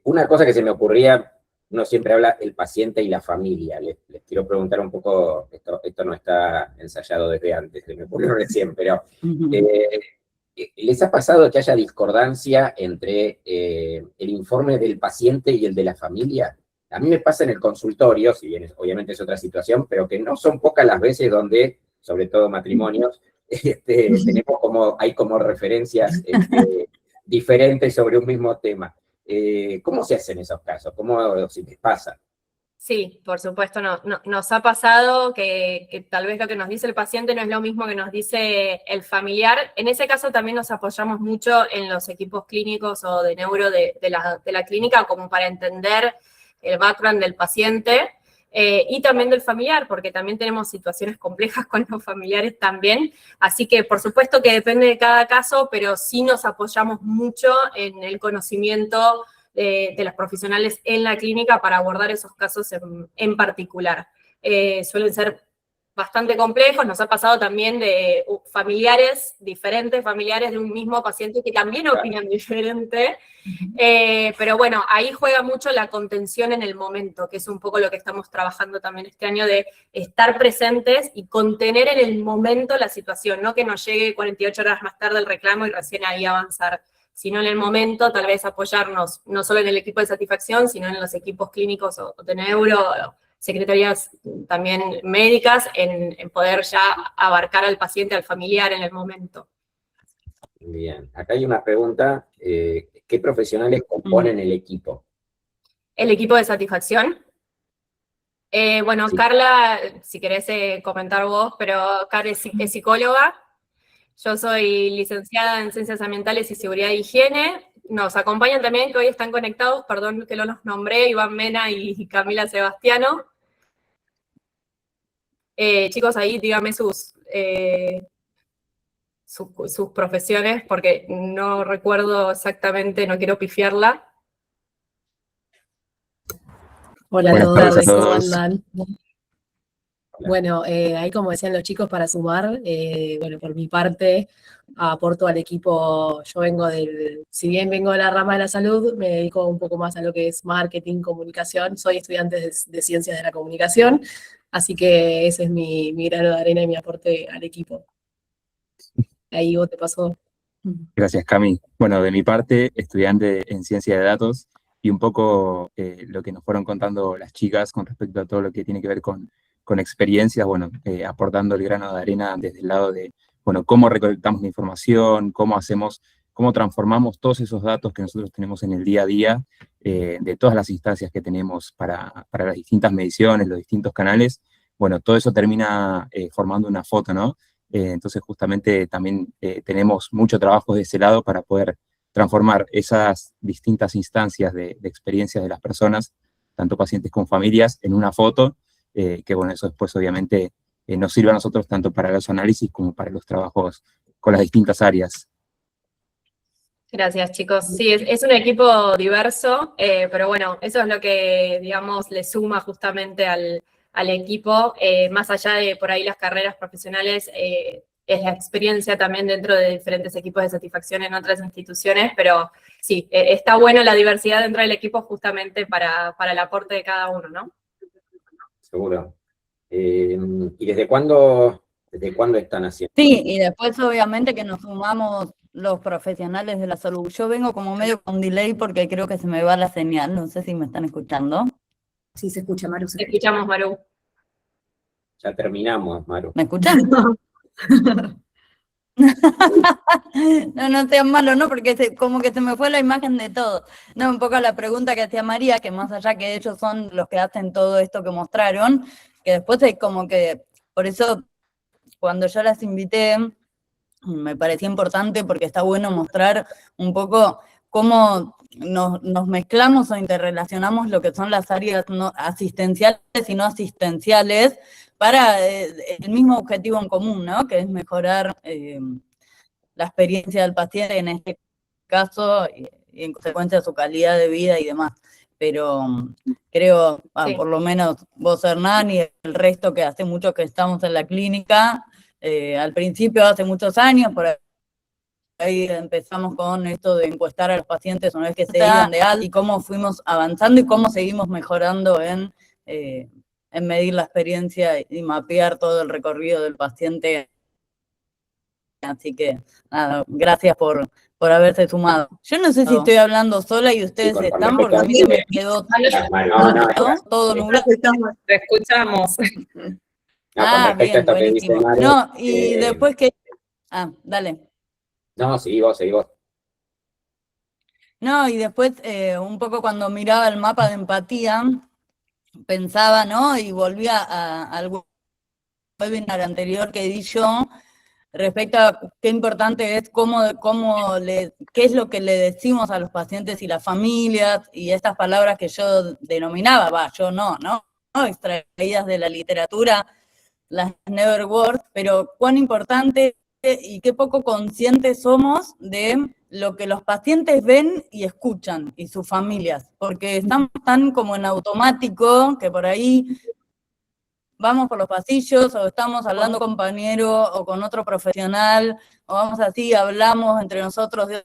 Una cosa que se me ocurría, uno siempre habla el paciente y la familia. Les quiero preguntar un poco, esto no está ensayado desde antes, se me ocurrió recién, pero ¿les ha pasado que haya discordancia entre el informe del paciente y el de la familia? A mí me pasa en el consultorio, si bien obviamente es otra situación, pero que no son pocas las veces donde, sobre todo matrimonios, hay como referencias diferentes sobre un mismo tema. ¿Cómo se hace en esos casos? ¿Cómo si les pasa? Sí, por supuesto, nos ha pasado que tal vez lo que nos dice el paciente no es lo mismo que nos dice el familiar. En ese caso también nos apoyamos mucho en los equipos clínicos o de neuro de la clínica como para entender el background del paciente y también del familiar, porque también tenemos situaciones complejas con los familiares también. Así que por supuesto que depende de cada caso, pero sí nos apoyamos mucho en el conocimiento de los profesionales en la clínica para abordar esos casos en particular. Suelen ser bastante complejos, nos ha pasado también de diferentes familiares de un mismo paciente que también opinan diferente, pero bueno, ahí juega mucho la contención en el momento, que es un poco lo que estamos trabajando también este año, de estar presentes y contener en el momento la situación, no que nos llegue 48 horas más tarde el reclamo y recién ahí avanzar, sino en el momento tal vez apoyarnos no solo en el equipo de satisfacción, sino en los equipos clínicos o de neuro, secretarías también médicas, en poder ya abarcar al paciente, al familiar en el momento. Bien, acá hay una pregunta, ¿qué profesionales componen el equipo? ¿El equipo de satisfacción? Bueno, sí. Carla, si querés comentar vos, pero Carla es psicóloga. Yo soy licenciada en Ciencias Ambientales y Seguridad y Higiene. Nos acompañan también, que hoy están conectados, perdón que no los nombré, Iván Mena y Camila Sebastiano. Chicos, ahí díganme sus profesiones, porque no recuerdo exactamente, no quiero pifiarla. Hola a todos, ¿cómo andan? Bueno, ahí como decían los chicos, para sumar, bueno, por mi parte, aporto al equipo, yo si bien vengo de la rama de la salud, me dedico un poco más a lo que es marketing, comunicación, soy estudiante de Ciencias de la Comunicación, así que ese es mi grano de arena y mi aporte al equipo. Ahí vos te paso. Gracias, Cami. Bueno, de mi parte, estudiante en Ciencia de Datos, y un poco lo que nos fueron contando las chicas con respecto a todo lo que tiene que ver con experiencias, bueno, aportando el grano de arena desde el lado de, bueno, cómo recolectamos la información, cómo transformamos todos esos datos que nosotros tenemos en el día a día, de todas las instancias que tenemos para las distintas mediciones, los distintos canales. Bueno, todo eso termina formando una foto, ¿no? Entonces, justamente también tenemos mucho trabajo de ese lado para poder transformar esas distintas instancias de experiencias de las personas, tanto pacientes como familias, en una foto, que bueno, eso después obviamente nos sirve a nosotros tanto para los análisis como para los trabajos con las distintas áreas. Gracias, chicos. Sí, es un equipo diverso, pero bueno, eso es lo que, digamos, le suma justamente al equipo, más allá de por ahí las carreras profesionales, es la experiencia también dentro de diferentes equipos de satisfacción en otras instituciones, pero sí, está bueno la diversidad dentro del equipo justamente para el aporte de cada uno, ¿no? Seguro. ¿Y desde cuándo están haciendo? Sí, y después obviamente que nos sumamos los profesionales de la salud. Yo vengo como medio con delay porque creo que se me va la señal, no sé si me están escuchando. Sí, se escucha, Maru. Te escuchamos, Maru. Ya terminamos, Maru. ¿Me escuchan? No sean malos, ¿no? Porque como que se me fue la imagen de todo. No, un poco la pregunta que hacía María, que más allá que ellos son los que hacen todo esto que mostraron, que después es como que, por eso, cuando yo las invité, me parecía importante porque está bueno mostrar un poco cómo nos mezclamos o interrelacionamos lo que son las áreas no asistenciales y no asistenciales para el mismo objetivo en común, ¿no? Que es mejorar la experiencia del paciente, en este caso, y en consecuencia su calidad de vida y demás. pero creo, Sí. por lo menos vos, Hernán, y el resto que hace mucho que estamos en la clínica, al principio, hace muchos años, por ahí empezamos con esto de encuestar a los pacientes una vez que se iban de alta, y cómo fuimos avanzando y cómo seguimos mejorando en medir la experiencia y mapear todo el recorrido del paciente. Así que, nada, gracias por haberse sumado. Yo no sé si estoy hablando sola y ustedes Sí, están, porque a mí se me quedó todo nublado. Te escuchamos. No, con respecto a Bien, esto que dice buenísimo. Maru, No, y después que... dale. No, seguí vos. No, y después, un poco cuando miraba el mapa de empatía, pensaba, ¿no? Y volvía al webinar anterior que di yo, respecto a qué importante es qué es lo que le decimos a los pacientes y las familias, y estas palabras que yo denominaba, yo no extraídas de la literatura, las never words, pero cuán importante y qué poco conscientes somos de lo que los pacientes ven y escuchan, y sus familias, porque estamos tan como en automático, que por ahí vamos por los pasillos, o estamos hablando con un compañero, o con otro profesional, o vamos así, hablamos entre nosotros de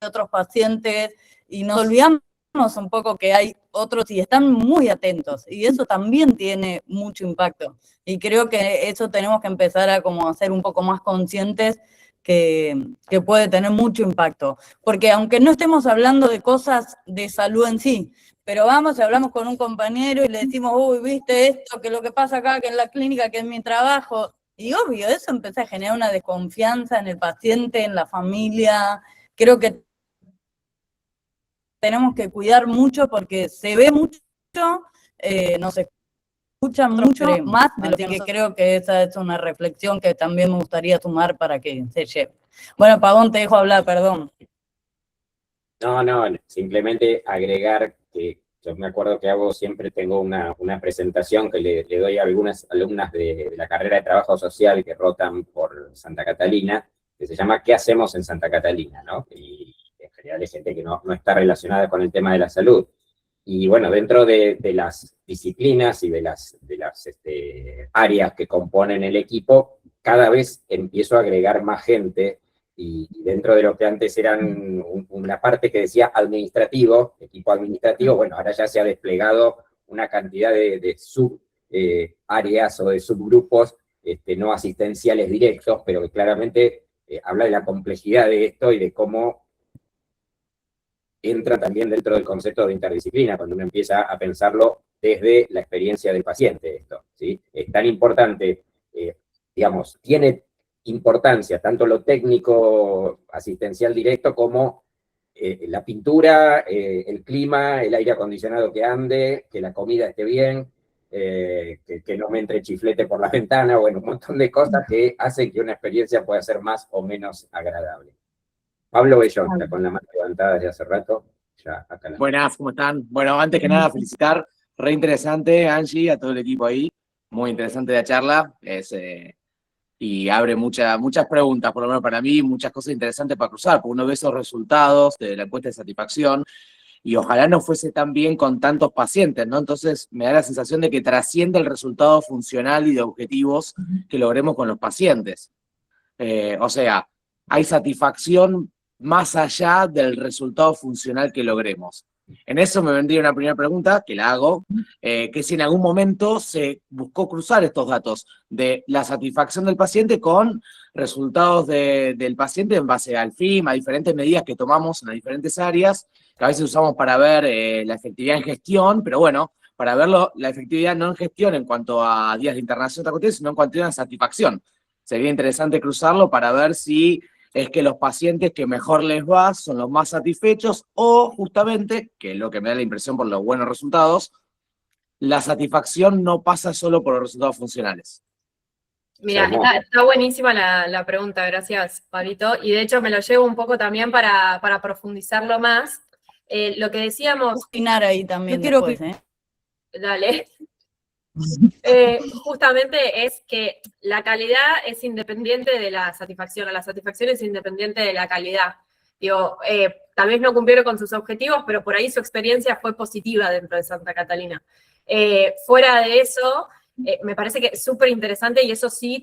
otros pacientes, y nos olvidamos un poco que hay otros y están muy atentos, y eso también tiene mucho impacto, y creo que eso tenemos que empezar a como ser un poco más conscientes, que puede tener mucho impacto, porque aunque no estemos hablando de cosas de salud en sí, pero vamos y hablamos con un compañero y le decimos, uy, viste esto, que lo que pasa acá, que en la clínica, que en mi trabajo, y obvio, eso empieza a generar una desconfianza en el paciente, en la familia. Creo que tenemos que cuidar mucho porque se ve mucho, nos escucha mucho más, así que creo que esa es una reflexión que también me gustaría sumar para que se lleve. Bueno, Pavón, te dejo hablar, perdón. No, simplemente agregar que yo me acuerdo que tengo una presentación que le doy a algunas alumnas de la carrera de trabajo social que rotan por Santa Catalina, que se llama ¿Qué hacemos en Santa Catalina?, ¿no? Y en general es gente que no está relacionada con el tema de la salud. Y bueno, dentro de las disciplinas y de las áreas que componen el equipo, cada vez empiezo a agregar más gente, y dentro de lo que antes eran una parte que decía administrativo, equipo administrativo, bueno, ahora ya se ha desplegado una cantidad de áreas o de subgrupos no asistenciales directos, pero que claramente habla de la complejidad de esto y de cómo entra también dentro del concepto de interdisciplina, cuando uno empieza a pensarlo desde la experiencia del paciente esto, ¿sí? Es tan importante, digamos, tiene importancia tanto lo técnico asistencial directo como la pintura, el clima, el aire acondicionado que ande, que la comida esté bien, que no me entre chiflete por la ventana, bueno, un montón de cosas que hacen que una experiencia pueda ser más o menos agradable. Pablo Bellón, está con la mano levantada desde hace rato. Ya, acá Buenas, ¿cómo están? Bueno, antes que nada, felicitar. Re interesante, Angie, a todo el equipo ahí. Muy interesante la charla. Y abre muchas preguntas, por lo menos para mí, muchas cosas interesantes para cruzar, porque uno ve esos resultados de la encuesta de satisfacción, y ojalá no fuese tan bien con tantos pacientes, ¿no? Entonces me da la sensación de que trasciende el resultado funcional y de objetivos que logremos con los pacientes. O sea, hay satisfacción más allá del resultado funcional que logremos. En eso me vendría una primera pregunta, que la hago, que si en algún momento se buscó cruzar estos datos de la satisfacción del paciente con resultados del paciente en base al FIM, a diferentes medidas que tomamos en las diferentes áreas, que a veces usamos para ver la efectividad en gestión, pero bueno, para verlo, la efectividad no en gestión en cuanto a días de internación, sino en cuanto a satisfacción. Sería interesante cruzarlo para ver si es que los pacientes que mejor les va son los más satisfechos, o justamente, que es lo que me da la impresión por los buenos resultados, la satisfacción no pasa solo por los resultados funcionales. Mira, está buenísima la pregunta, gracias, Pablito, y de hecho me lo llevo un poco también para profundizarlo más. Lo que decíamos... Opinar ahí también después, Dale. Justamente es que la calidad es independiente de la satisfacción, o la satisfacción es independiente de la calidad. Digo, tal vez no cumplieron con sus objetivos, pero por ahí su experiencia fue positiva dentro de Santa Catalina. Fuera de eso, me parece que es súper interesante, y eso sí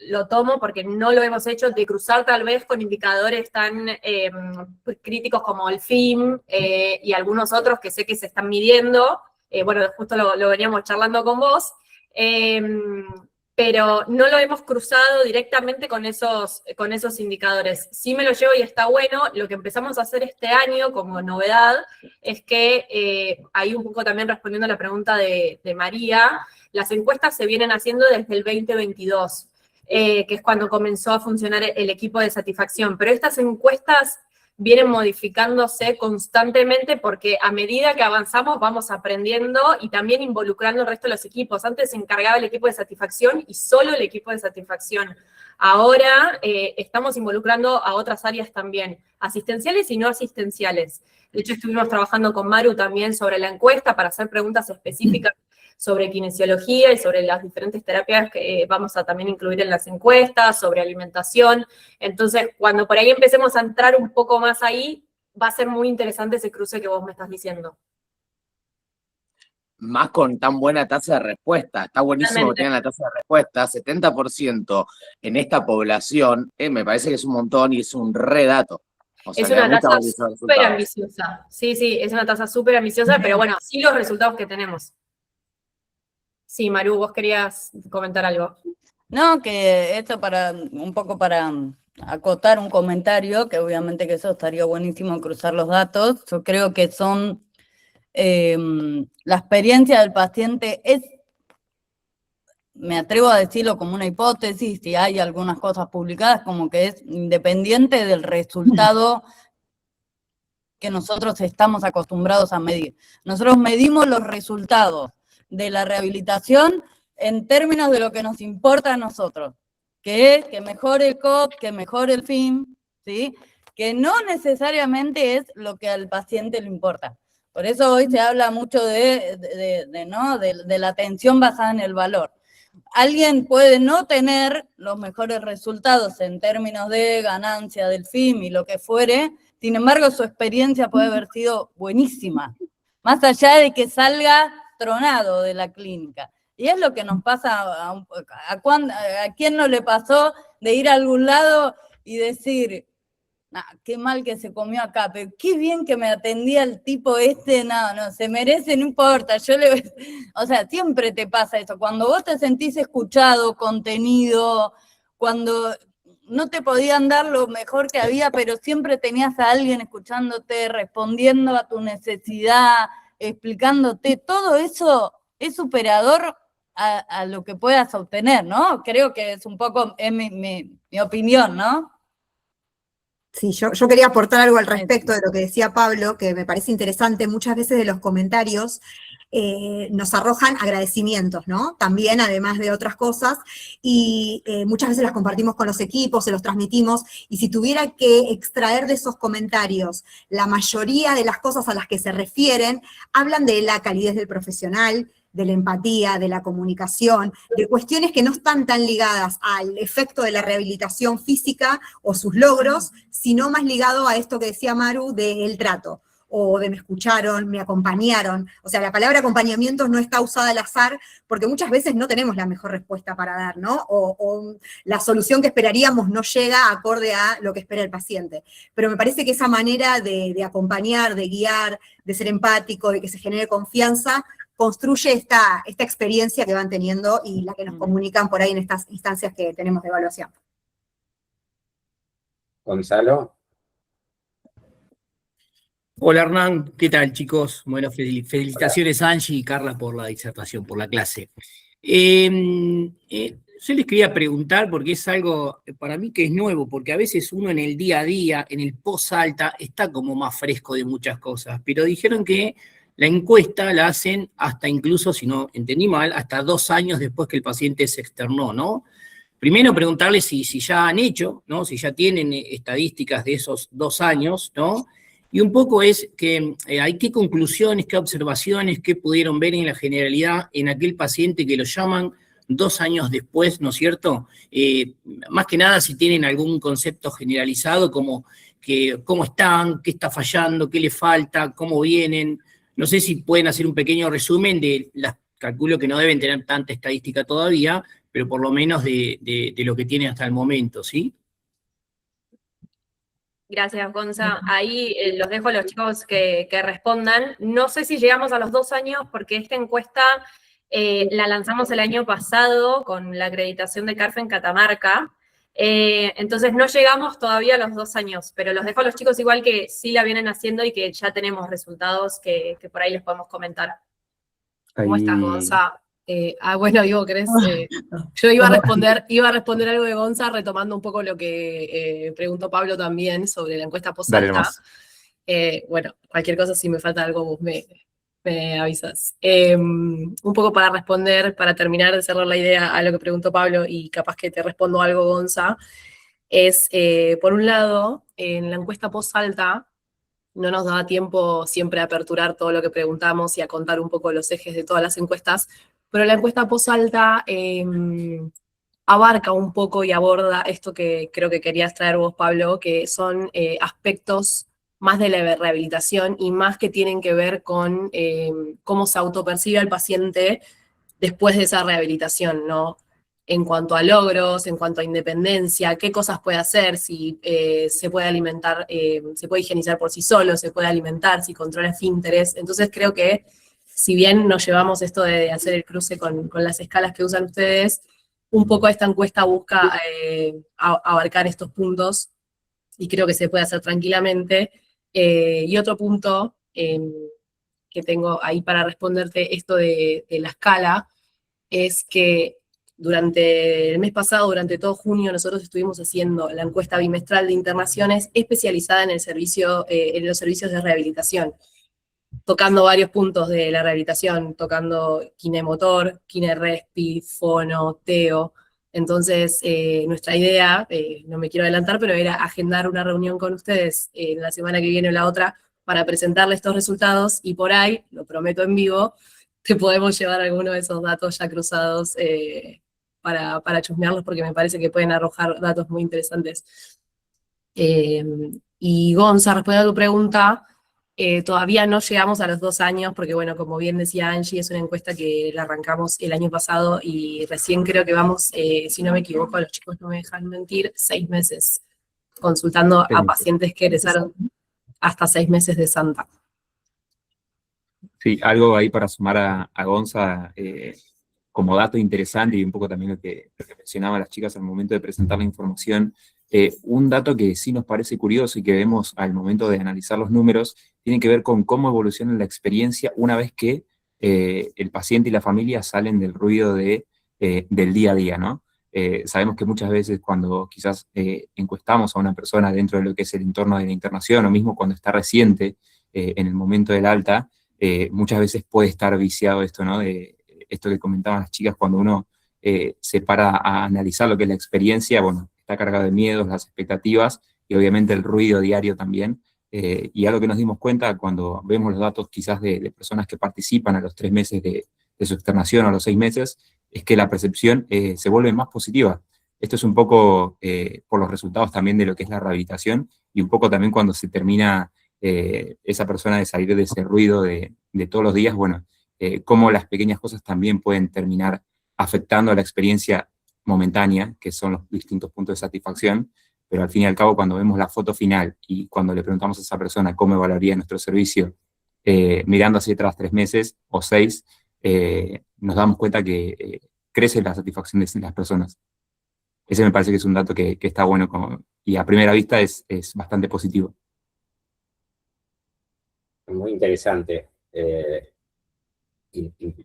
lo tomo porque no lo hemos hecho, de cruzar tal vez con indicadores tan críticos como el FIM y algunos otros que sé que se están midiendo. Bueno, justo lo veníamos charlando con vos. Pero no lo hemos cruzado directamente con esos indicadores. Sí me lo llevo y está bueno. Lo que empezamos a hacer este año como novedad es que, ahí un poco también respondiendo a la pregunta de María, las encuestas se vienen haciendo desde el 2022, que es cuando comenzó a funcionar el equipo de satisfacción. Pero estas encuestas vienen modificándose constantemente porque a medida que avanzamos vamos aprendiendo y también involucrando al resto de los equipos. Antes se encargaba el equipo de satisfacción y solo el equipo de satisfacción. Ahora estamos involucrando a otras áreas también, asistenciales y no asistenciales. De hecho, estuvimos trabajando con Maru también sobre la encuesta para hacer preguntas específicas sobre kinesiología y sobre las diferentes terapias que vamos a también incluir en las encuestas, sobre alimentación. Entonces, cuando por ahí empecemos a entrar un poco más ahí, va a ser muy interesante ese cruce que vos me estás diciendo. Más con tan buena tasa de respuesta. Está buenísimo que tengan la tasa de respuesta, 70% en esta población, me parece que es un montón y es un re dato. O sea, es una tasa súper ambiciosa. Sí, es una tasa súper ambiciosa, pero bueno, sí los resultados que tenemos. Sí, Maru, vos querías comentar algo. No, que esto un poco para acotar un comentario, que obviamente que eso estaría buenísimo cruzar los datos. Yo creo que son, la experiencia del paciente es, me atrevo a decirlo como una hipótesis, si hay algunas cosas publicadas, como que es independiente del resultado que nosotros estamos acostumbrados a medir. Nosotros medimos los resultados de la rehabilitación en términos de lo que nos importa a nosotros, que es que mejore el COP, que mejore el FIM, ¿sí? Que no necesariamente es lo que al paciente le importa. Por eso hoy se habla mucho de la atención basada en el valor. Alguien puede no tener los mejores resultados en términos de ganancia del FIM y lo que fuere, sin embargo su experiencia puede haber sido buenísima, más allá de que salga tronado de la clínica. Y es lo que nos pasa a quién no le pasó de ir a algún lado y decir, qué mal que se comió acá, pero qué bien que me atendía el tipo no, se merece, no importa, o sea, siempre te pasa eso, cuando vos te sentís escuchado, contenido, cuando no te podían dar lo mejor que había, pero siempre tenías a alguien escuchándote, respondiendo a tu necesidad, explicándote, todo eso es superador a lo que puedas obtener, ¿no? Creo que es un poco mi opinión, ¿no? Sí, yo quería aportar algo al respecto de lo que decía Pablo, que me parece interesante. Muchas veces de los comentarios nos arrojan agradecimientos, ¿no? También, además de otras cosas, y muchas veces las compartimos con los equipos, se los transmitimos, y si tuviera que extraer de esos comentarios la mayoría de las cosas a las que se refieren, hablan de la calidez del profesional, de la empatía, de la comunicación, de cuestiones que no están tan ligadas al efecto de la rehabilitación física o sus logros, sino más ligado a esto que decía Maru del trato, o de me escucharon, me acompañaron. O sea, la palabra acompañamiento no está usada al azar, porque muchas veces no tenemos la mejor respuesta para dar, ¿no? O la solución que esperaríamos no llega acorde a lo que espera el paciente. Pero me parece que esa manera de acompañar, de guiar, de ser empático, de que se genere confianza, construye esta experiencia que van teniendo y la que nos comunican por ahí en estas instancias que tenemos de evaluación. Gonzalo. Hola Hernán, ¿qué tal chicos? Bueno, felicitaciones a Angie y Carla por la disertación, por la clase. Yo les quería preguntar, porque es algo para mí que es nuevo, porque a veces uno en el día a día, en el post-alta, está como más fresco de muchas cosas, pero dijeron que la encuesta la hacen hasta incluso, si no entendí mal, hasta 2 años después que el paciente se externó, ¿no? Primero preguntarles si ya han hecho, ¿no? Si ya tienen estadísticas de esos 2 años, ¿no? Y un poco es que hay qué conclusiones, qué observaciones, qué pudieron ver en la generalidad en aquel paciente que lo llaman 2 años después, ¿no es cierto? Más que nada si tienen algún concepto generalizado como cómo están, qué está fallando, qué les falta, cómo vienen. No sé si pueden hacer un pequeño resumen de las, calculo que no deben tener tanta estadística todavía, pero por lo menos de lo que tienen hasta el momento, ¿sí? Gracias, Gonza. Ahí los dejo a los chicos que respondan. No sé si llegamos a los 2 años, porque esta encuesta la lanzamos el año pasado con la acreditación de CARF en Catamarca. Entonces no llegamos todavía a los 2 años, pero los dejo a los chicos igual que sí la vienen haciendo y que ya tenemos resultados que por ahí les podemos comentar. ¿Cómo estás, Gonza? Bueno, Ivo, ¿querés? Yo iba a responder algo de Gonza, retomando un poco lo que preguntó Pablo también sobre la encuesta post-alta. Bueno, cualquier cosa, si me falta algo, vos me avisas. Un poco para responder, para terminar de cerrar la idea a lo que preguntó Pablo, y capaz que te respondo algo, Gonza, es, por un lado, en la encuesta post-alta, no nos daba tiempo siempre a aperturar todo lo que preguntamos y a contar un poco los ejes de todas las encuestas, pero la encuesta post-alta abarca un poco y aborda esto que creo que querías traer vos, Pablo, que son aspectos más de la rehabilitación y más que tienen que ver con cómo se autopercibe al paciente después de esa rehabilitación, ¿no? En cuanto a logros, en cuanto a independencia, qué cosas puede hacer, si se puede alimentar, se puede higienizar por sí solo, se puede alimentar, si controla esfínteres. Entonces creo que si bien nos llevamos esto de hacer el cruce con las escalas que usan ustedes, un poco esta encuesta busca abarcar estos puntos y creo que se puede hacer tranquilamente. Y otro punto que tengo ahí para responderte esto de la escala es que durante el mes pasado, durante todo junio, nosotros estuvimos haciendo la encuesta bimestral de internaciones especializada en el servicio, en los servicios de rehabilitación, tocando varios puntos de la rehabilitación, tocando kinemotor, kinerespi, fono, teo. Entonces, nuestra idea, no me quiero adelantar, pero era agendar una reunión con ustedes la semana que viene o la otra para presentarles estos resultados, y por ahí, lo prometo en vivo, te podemos llevar alguno de esos datos ya cruzados para chusmearlos, porque me parece que pueden arrojar datos muy interesantes. Y Gonza, respondiendo a tu pregunta, todavía no llegamos a los 2 años, porque bueno, como bien decía Angie, es una encuesta que la arrancamos el año pasado y recién creo que vamos, si no me equivoco, los chicos no me dejan mentir, 6 meses, consultando a pacientes que egresaron hasta 6 meses de Santa. Sí, algo ahí para sumar a Gonza, como dato interesante y un poco también lo que mencionaban las chicas al momento de presentar la información. Un dato que sí nos parece curioso y que vemos al momento de analizar los números tiene que ver con cómo evoluciona la experiencia una vez que el paciente y la familia salen del ruido del día a día, ¿no? Sabemos que muchas veces cuando quizás encuestamos a una persona dentro de lo que es el entorno de la internación, o mismo cuando está reciente en el momento del alta, muchas veces puede estar viciado esto, ¿no? De esto que comentaban las chicas, cuando uno se para a analizar lo que es la experiencia, bueno, está cargado de miedos, las expectativas, y obviamente el ruido diario también. Y algo que nos dimos cuenta cuando vemos los datos quizás de personas que participan a los 3 meses de su externación o a los 6 meses, es que la percepción se vuelve más positiva. Esto es un poco por los resultados también de lo que es la rehabilitación, y un poco también cuando se termina esa persona de salir de ese ruido de todos los días, bueno, cómo las pequeñas cosas también pueden terminar afectando a la experiencia momentánea, que son los distintos puntos de satisfacción, pero al fin y al cabo, cuando vemos la foto final y cuando le preguntamos a esa persona cómo evaluaría nuestro servicio, mirando hacia atrás 3 meses o 6, nos damos cuenta que crece la satisfacción de las personas. Ese me parece que es un dato que está bueno, y a primera vista es bastante positivo. Muy interesante.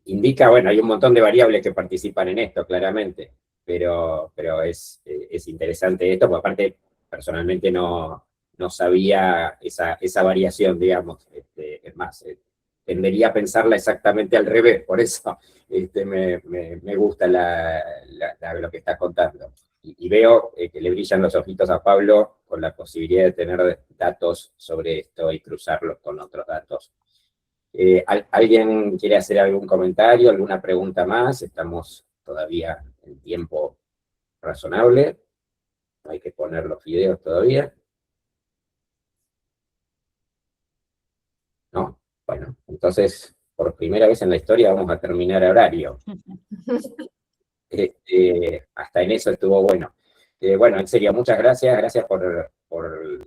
Indica, bueno, hay un montón de variables que participan en esto, claramente, pero es interesante esto, porque aparte, personalmente no sabía esa variación, digamos. Es más, tendería a pensarla exactamente al revés, por eso me gusta lo que estás contando. Y veo que le brillan los ojitos a Pablo con la posibilidad de tener datos sobre esto y cruzarlos con otros datos. ¿Alguien quiere hacer algún comentario, alguna pregunta más? Estamos todavía en tiempo razonable. No hay que poner los videos todavía. ¿no? Bueno, entonces, por primera vez en la historia vamos a terminar a horario. Hasta en eso estuvo bueno. Bueno, en serio, muchas gracias por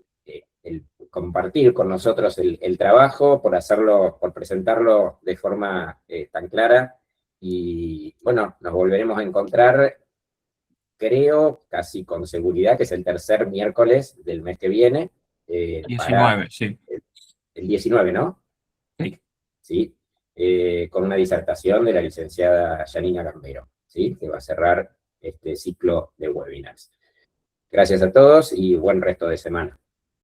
el compartir con nosotros el trabajo, por hacerlo, por presentarlo de forma tan clara, y bueno, nos volveremos a encontrar, creo, casi con seguridad, que es el tercer miércoles del mes que viene. 19, sí. El 19, ¿no? Sí. Sí, con una disertación de la licenciada Yanina Gambero, ¿sí? Que va a cerrar este ciclo de webinars. Gracias a todos y buen resto de semana.